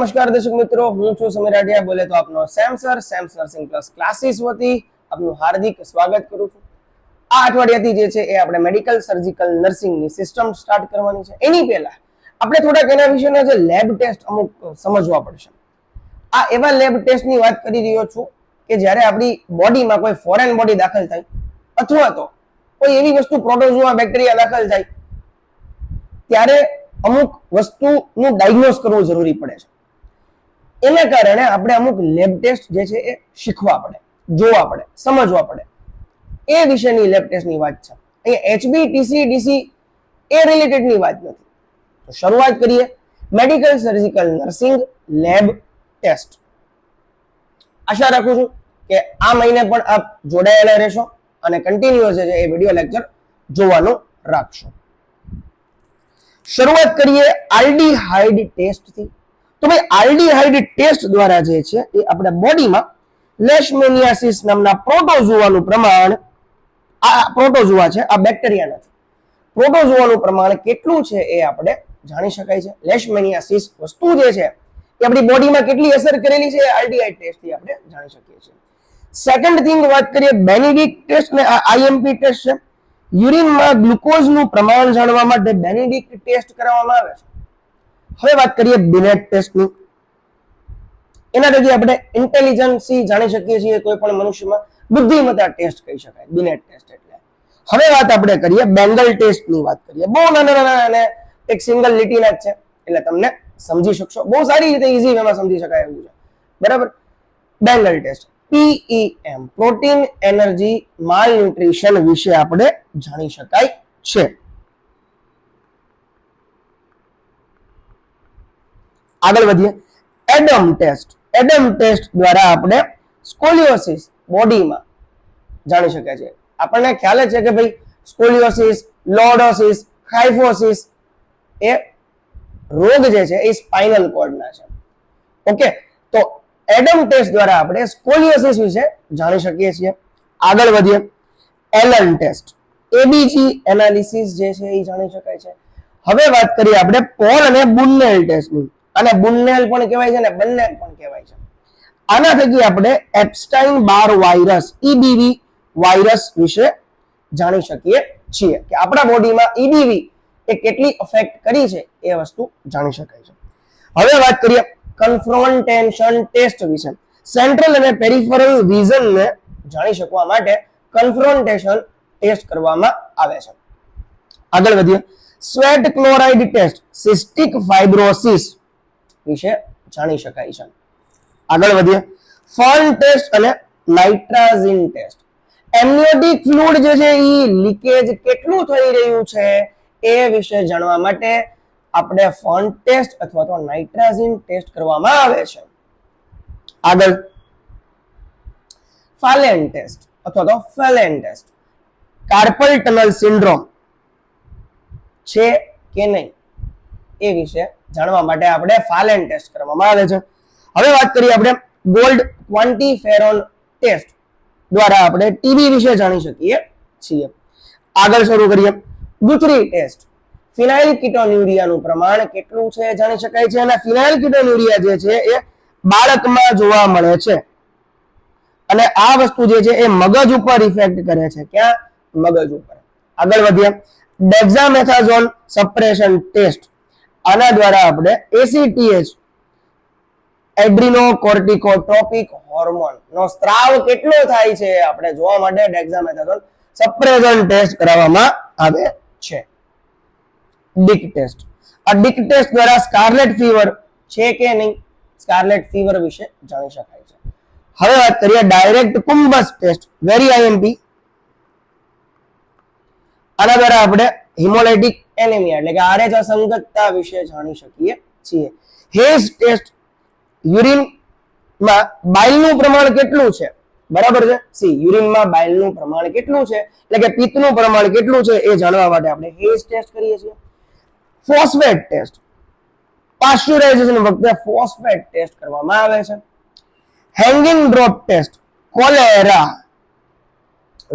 નમસ્કાર દર્શક મિત્રો, હું છું સમીર રાઠિયા. બોલે તો આપનો સેમ્સ નર્સિંગ પ્લસ ક્લાસીસ વતી આપનું હાર્દિક સ્વાગત કરું છું. આ અઠવાડિયાથી જે છે એ આપણે મેડિકલ સર્જિકલ નર્સિંગની સિસ્ટમ સ્ટાર્ટ કરવાની છે. એની પહેલા આપણે થોડાક એના વિશેના જે લેબ ટેસ્ટ અમુક સમજવા પડશે. આ એવા લેબ ટેસ્ટની વાત કરી રહ્યો છું કે જ્યારે આપણી બોડીમાં કોઈ ફોરેન બોડી દાખલ થાય અથવા તો કોઈ એવી વસ્તુ પ્રોટોઝોઆ બેક્ટેરિયા દાખલ થાય ત્યારે અમુક વસ્તુનું ડાયગ્નોઝ કરવું જરૂરી પડે છે. એના કારણે આપણે અમુક લેબ ટેસ્ટ જે છે એ શીખવા પડે, જોવા પડે, સમજવા પડે. એ વિશેની લેબ ટેસ્ટની વાત છે. અહીંયા HBTC DC એ રિલેટેડની વાત નથી. તો શરૂઆત કરીએ medical surgical nursing lab test. આશા રાખું છું કે આ મહિને પણ આપ જોડાયેલા રહેશો અને કન્ટિન્યુઅસ જે છે એ વિડિયો લેક્ચર જોવાનું રાખશો. શરૂઆત કરીએ આલ્ડીહાઇડ ટેસ્ટથી. તો ભાઈ આલ્ડીહાઇડ ટેસ્ટ દ્વારા જે છે એ આપણા બોડીમાં લેશમેનિયાસિસ નામના પ્રોટોઝોઆનું પ્રમાણ, આ પ્રોટોઝોઆ છે, આ બેક્ટેરિયા નથી, પ્રોટોઝોઆનું પ્રમાણ કેટલું છે એ આપણે જાણી શકાય છે. લેશમેનિયાસિસ વસ્તુ જે છે એ આપણી બોડીમાં કેટલી અસર કરેલી છે આલ્ડીહાઇડ ટેસ્ટથી આપણે જાણી શકીએ છીએ. સેકન્ડ થિંગ વાત કરીએ બેનિડિક્ટ ટેસ્ટ ને આઈએમપી ટેસ્ટ છે. યુરિનમાં ગ્લુકોઝનું પ્રમાણ જાણવા માટે બેનિડિક્ટ ટેસ્ટ કરવામાં આવે છે. હવે વાત કરીએ બિનેટ ટેસ્ટની. એના થકી આપણે ઇન્ટેલિજન્સી જાણી શકીએ છીએ કોઈ પણ મનુષ્યમાં, બુદ્ધિમત્તા ટેસ્ટ કહી શકાય બિનેટ ટેસ્ટ એટલે. હવે વાત આપણે કરીએ બેંગલ ટેસ્ટની વાત કરીએ. બહુ નાના અને એક સિંગલ લીટીના જ છે એટલે તમને સમજી શકશો. બહુ સારી રીતે ઈઝી વેમાં સમજી શકાય એવું છે. બરાબર. Bangle test PEM protein energy malnutrition વિશે આપણે જાણી શકાય છે. આગળ વધીએ એડમ ટેસ્ટ. એડમ ટેસ્ટ દ્વારા આપણે સ્કોલિયોસિસ બોડીમાં જાણી શકાય છે. આપણને ખ્યાલ છે કે ભાઈ સ્કોલિયોસિસ, લોર્ડોસિસ, ખાઇફોસિસ એ રોગ જે છે એ સ્પાઇનલ કોર્ડના છે. ઓકે, તો એડમ ટેસ્ટ દ્વારા આપણે સ્કોલિયોસિસ વિશે જાણી શકીએ છીએ. આગળ વધીએ એલન ટેસ્ટ. ABG એનાલિસિસ જે છે એ જાણી શકાય છે. હવે વાત કરીએ આપણે પોલ અને બુન્નેલ ટેસ્ટની. અને બુન્નેલ પણ કહેવાય છે અને બન્નેલ પણ કહેવાય છે. આના થકી આપણે એપ્સ્ટાઇન બાર વાયરસ EBV વાયરસ વિશે જાણી શકીએ છીએ કે આપણા બોડીમાં EBV એ કેટલી અફેક્ટ કરી છે એ વસ્તુ જાણી શકાય છે. હવે વાત કરીએ કન્ફ્રોન્ટેશન ટેસ્ટ વિશે. સેન્ટ્રલ અને પેરિફેરલ વિઝનને જાણી શકવા માટે કન્ફ્રોન્ટેશન ટેસ્ટ કરવામાં આવે છે. આગળ વધીએ sweat chloride test cystic fibrosis વિશે જાણી શકાય છે. આગળ વધીએ ફર્ન ટેસ્ટ અને નાઇટ્રાઝિન ટેસ્ટ. એમનિયોટિક ફ્લુઇડ જે છે એ લીકેજ કેટલું થઈ રહ્યું છે એ વિશે જાણવા માટે આપણે ફર્ન ટેસ્ટ અથવા તો નાઇટ્રાઝિન ટેસ્ટ કરવામાં આવે છે. આગળ ફાલેન ટેસ્ટ અથવા તો ફેલેન ટેસ્ટ. કાર્પલ ટનલ સિન્ડ્રોમ છે કે નહીં એ વિશે જાણવા માટે આપણે ફાલેન ટેસ્ટ કરવામાં આવે છે. હવે વાત કરીએ આપણે ગોલ્ડ ક્વાન્ટિફેરોન ટેસ્ટ દ્વારા આપણે ટીબી વિશે જાણી શકીએ છીએ. આગળ શરૂ કરીએ ગુથરી ટેસ્ટ. ફિનાઇલ કીટોન્યુરિયાનું પ્રમાણ કેટલું છે જાણી શકાય છે. અને ફિનાઇલ કીટોન્યુરિયા જે છે એ બાળકમાં જોવા મળે છે અને આ વસ્તુ જે છે એ મગજ ઉપર ઇફેક્ટ કરે છે. ક્યાં? મગજ ઉપર. આગળ વધીએ ડેક્સામેથાઝોન સપ્રેશન ટેસ્ટ. આના દ્વારા આપણે ACTH એડ્રીનોકોર્ટિકોટ્રોપિક હોર્મોન નો સ્ત્રાવ કેટલો થાય છે આપણે જોવા માટે ડેક્સામેથાઝોન સપ્રેશન ટેસ્ટ કરાવવામાં આવે છે. ડિક ટેસ્ટ. આ ડિક ટેસ્ટ દ્વારા સ્કાર્લેટ ફીવર છે કે નહીં, સ્કાર્લેટ ફીવર વિશે જાણી શકાય છે. હવે વાત કરીએ ડાયરેક્ટ કુમ્બસ ટેસ્ટ વેરી IMP. આના દ્વારા આપણે હિમોલાઇટિક એનેમિયા એટલે કે RH અસંગતતા વિશે જાણી શકીએ છીએ. હેઝ ટેસ્ટ યુરિનમાં બાઇલનું પ્રમાણ કેટલું છે, બરાબર છે. યુરિનમાં બાઇલનું પ્રમાણ કેટલું છે એટલે કે પિત્તનું પ્રમાણ કેટલું છે એ જાણવા માટે આપણે હેઝ ટેસ્ટ કરીએ છીએ. Phosphate test. પાસ્ચ્યુરાઇઝેશન વખતે ફોસ્ફેટ ટેસ્ટ કરવામાં આવે છે. Hanging drop test. Cholera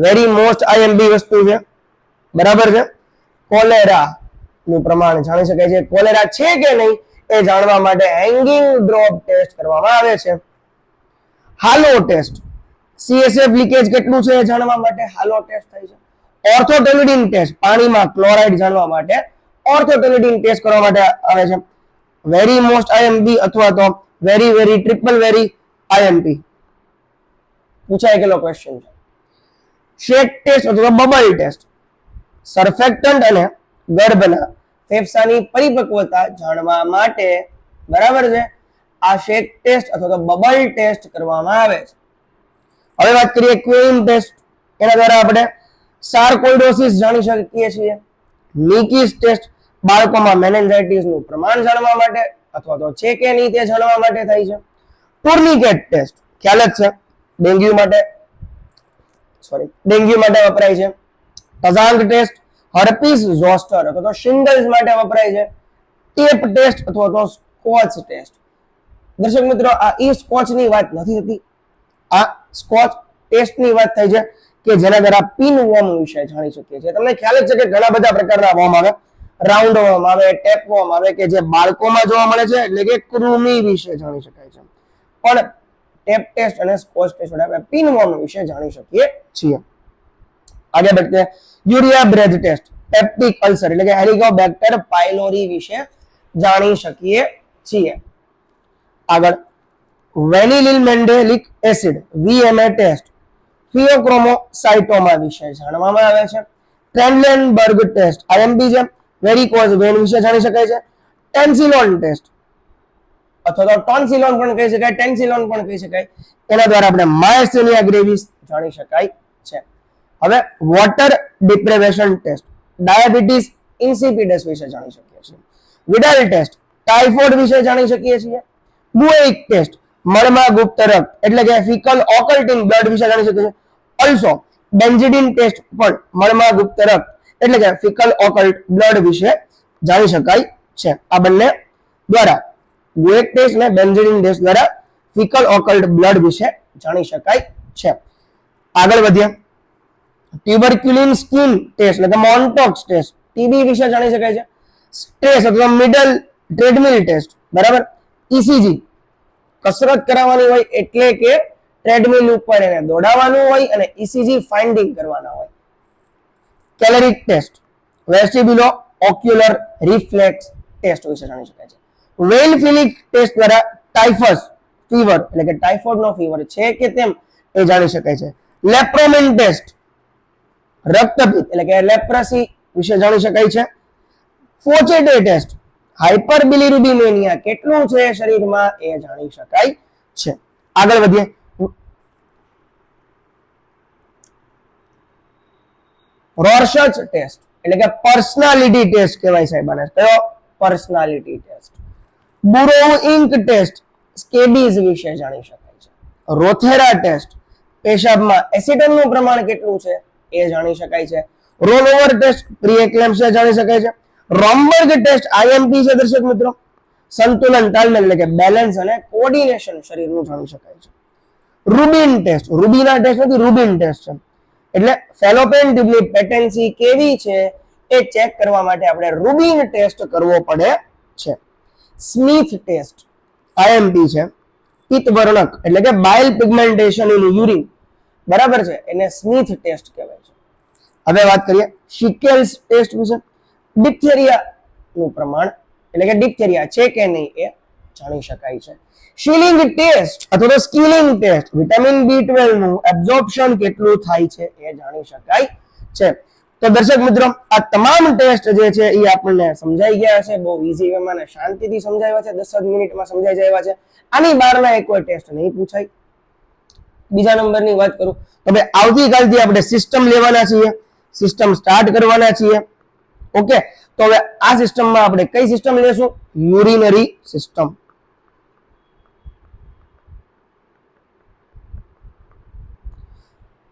very most IMP વસ્તુ છે, બરાબર છે. કોલેરા નું પ્રમાણ જાણી શકાય છે. કોલેરા છે કે નહીં એ જાણવા માટે હેંગિંગ ડ્રોપ ટેસ્ટ કરવામાં આવે છે. હાલો ટેસ્ટ, CSF લીકેજ કેટલું છે એ જાણવા માટે હાલો ટેસ્ટ થાય છે. ઓર્થોટેલિડિન ટેસ્ટ, પાણીમાં ક્લોરાઇડ જાણવા માટે ઓર્થોટેલિડિન ટેસ્ટ કરવા માટે આવે છે. વેરી મોસ્ટ આઈએમપી અથવા તો વેરી ટ્રિપલ વેરી આઈએમપી પૂછાય ગયેલો ક્વેશ્ચન છે. શેક ટેસ્ટ અથવા બબલ ટેસ્ટ, સર્ફેક્ટન્ટ અને ગર્ભના ફેફસાની પરિપક્વતા જાણવા માટે, બરાબર છે, આ શેક ટેસ્ટ અથવા તો બબલ ટેસ્ટ કરવામાં આવે છે. હવે વાત કરીએ ક્વેઇન ટેસ્ટ, એના દ્વારા આપણે સાર્કોઇડોસિસ જાણી શકીએ છીએ. નિકીસ ટેસ્ટ, બાળકોમાં મેનિન્જાઇટિસ નું પ્રમાણ જાણવા માટે અથવા તો છે કે નહીં તે જાણવા માટે થાય છે. ટુર્નિકેટ ટેસ્ટ, ખ્યાલ જ છે, ડેન્ગ્યુ માટે વપરાય છે. ટઝાંગ ટેસ્ટ, હર્પીસ ઝોસ્ટર અથવા તો શિંગલ્સ માટે વપરાય છે. ટેપ ટેસ્ટ અથવા તો સ્કોચ ટેસ્ટ. દર્શક મિત્રો, આ સ્કોચ ની વાત નથી થતી, આ સ્કોચ ટેસ્ટ ની વાત થાય છે કે જેના દ્વારા પિન વોર્મ વિશે જાણી શકીએ છીએ. તમને ખ્યાલ જ છે કે ઘણા બધા પ્રકારના વોર્મ આવે, રાઉન્ડ વોર્મ આવે, ટેપ વોર્મ આવે કે જે બાળકોમાં જોવા મળે છે, એટલે કે કૃમિ વિશે જાણી શકાય છે. પણ ટેપ ટેસ્ટ અને સ્કોચ ટેસ્ટ વડે આપણે પિન વોર્મ વિશે જાણી શકીએ છીએ. આગળ વધીએ, urea breath test, peptic ulcer એટલે કે હેલિકોબેક્ટર પાયલોરી વિશે જાણી શકીએ છીએ. આગળ, vanillin mandelic acid VMA test, pheochromocytoma વિશે જાણવામાં આવે છે. ટ્રેન્ડલેનબર્ગ ટેસ્ટ, IMP છે, વેરિકોઝ વેન વિશે જાણી શકાય છે. ટેન્સિલોન ટેસ્ટ અથવા તો ટોન્સિલોન પણ કહી શકાય, ટેન્સિલોન પણ કહી શકાય, એના દ્વારા આપણે માયસ્થેનિયા ગ્રેવિસ જાણી શકાય છે. હવે વોટર ડિપ્રેવેશન ટેસ્ટ, ડાયાબિટીસ ઇન્સિપિડસ વિશે જાણી શકીએ છીએ. વિડાલ ટેસ્ટ, ટાઇફોઇડ વિશે જાણી શકીએ છીએ. બુએઇક ટેસ્ટ, મળમાં ગુપ્ત રક્ત એટલે કે ફિકલ ઓકલ્ટિંગ બ્લડ વિશે જાણી શકીએ છીએ. ઓલ્સો બેન્ઝિડિન ટેસ્ટ પણ મળમાં ગુપ્ત રક્ત એટલે કે ફિકલ ઓકલ્ટ બ્લડ વિશે જાણી શકાય છે. આ બંને દ્વારા બુએઇક ટેસ્ટ અને બેન્ઝિડિન ટેસ્ટ દ્વારા ફિકલ ઓકલ્ટ બ્લડ વિશે જાણી શકાય છે. આગળ વધીએ, ટ્યુબરક્યુલિન સ્કિન ટેસ્ટ એટલે કે મોન્ટોક્સ ટેસ્ટ, ટીબી વિશે જાણી શકાય છે. સ્ટ્રેસ અથવા મિડલ ટ્રેડમિલ ટેસ્ટ, બરાબર, ECG, કસરત કરાવવાની હોય એટલે કે ટ્રેડમિલ ઉપર એને દોડાવવાનું હોય અને ECG ફાઇન્ડિંગ કરવાના હોય. કેલરિક ટેસ્ટ, વેસ્ટિબ્યુલો ઓક્યુલર રિફ્લેક્સ ટેસ્ટ વિશે જાણી શકાય છે. વેલ ફિલિક ટેસ્ટ દ્વારા ટાઇફસ ફીવર એટલે કે ટાઇફોઇડનો ફીવર છે કે તેમ એ જાણી શકાય છે. લેપ્રોમિન ટેસ્ટ, રક્તપિત્ત એટલે કે લેપ્રસી વિશે જાણી શકાય છે. ફોચેટે ટેસ્ટ, હાઇપરબિલિરુબિનેમિયા કેટલું છે શરીરમાં એ જાણી શકાય છે. આગળ વધીએ, રોર્સચ ટેસ્ટ એટલે કે પર્સનાલિટી ટેસ્ટ કહેવાય સાહેબ આને. કયો? Personality test. Burrow ink test, scabies વિશે જાણી શકાય છે. રોથેરા ટેસ્ટ, પેશાબમાં એસિટનનું પ્રમાણ કેટલું છે એ જાણી શકાય છે. રોલ ઓવર ટેસ્ટ, પ્રી-એક્લેમ્પસિયા જાણી શકાય છે. રોમ્બર્ગ ટેસ્ટ IMP છે દર્શક મિત્રો, સંતુલન તાલમેલ એટલે કે બેલેન્સ અને કોઓર્ડિનેશન શરીરનું જાણી શકાય છે. રૂબિન ટેસ્ટ, રૂબિના ટેસ્ટ નથી, રૂબિન ટેસ્ટ છે, એટલે ફેલોપિયન ટ્યુબની પેટેન્સી કેવી છે એ ચેક કરવા માટે આપણે રૂબિન ટેસ્ટ કરવો પડે છે. સ્મિથ ટેસ્ટ IMP છે, પિત્તવર્ણક એટલે કે બાઇલ પિગમેન્ટેશન ઇન યુરિન, બરાબર છે, એને સ્મિથ ટેસ્ટ કહેવાય છે. હવે વાત કરીએ શિકેલ્સ ટેસ્ટ વિશે. ડિપ્થેરિયા નું પ્રમાણ એટલે કે ડિપ્થેરિયા છે કે નહીં એ જાણી શકાય છે. શિલિંગ ટેસ્ટ અથવા તો સ્કિલિંગ ટેસ્ટ, વિટામિન B12 નું એબ્ઝોર્પ્શન કેટલું થાય છે એ જાણી શકાય છે. તો દર્શક મિત્રો, આ તમામ ટેસ્ટ જે છે એ આપણને સમજાઈ ગયા છે, બહુ ઈઝી વેમાં અને શાંતિથી સમજાવ્યા છે, 10 જ મિનિટમાં સમજાઈ જાય છે. આની બહારના એક કોઈ ટેસ્ટ નહીં પૂછાય. બીજા નંબરની વાત કરું તો ભાઈ આવતીકાલથી આપણે સિસ્ટમ લેવાના છીએ, સિસ્ટમ સ્ટાર્ટ કરવાના છીએ. ઓકે, તો હવે આ સિસ્ટમમાં આપણે કઈ સિસ્ટમ લેશું? Urinary system.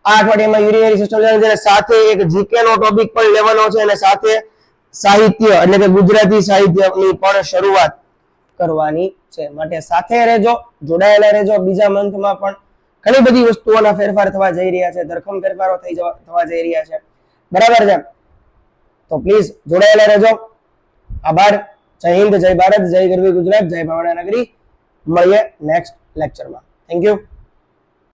આ અઠવાડિયામાં યુરિનરી સિસ્ટમ લેવાની છે, સાથે એક જીકે નો ટોપિક પણ લેવાનો છે અને સાથે સાહિત્ય એટલે કે ગુજરાતી સાહિત્યની પણ શરૂઆત કરવાની છે. માટે સાથે રહેજો, જોડાયેલા રહેજો. બીજા મંથમાં પણ ઘણી બધી વસ્તુઓના ફેરફાર થવા જઈ રહ્યા છે, ધરખમ ફેરફારો થવા જઈ રહ્યા છે, બરાબર છે. તો પ્લીઝ જોડાયેલા રહેજો. આભાર. જય હિન્દ, જય ભારત, જય ગરવી ગુજરાત, જય ભાવના નગરી. મળીએ નેક્સ્ટ લેક્ચરમાં. Thank you.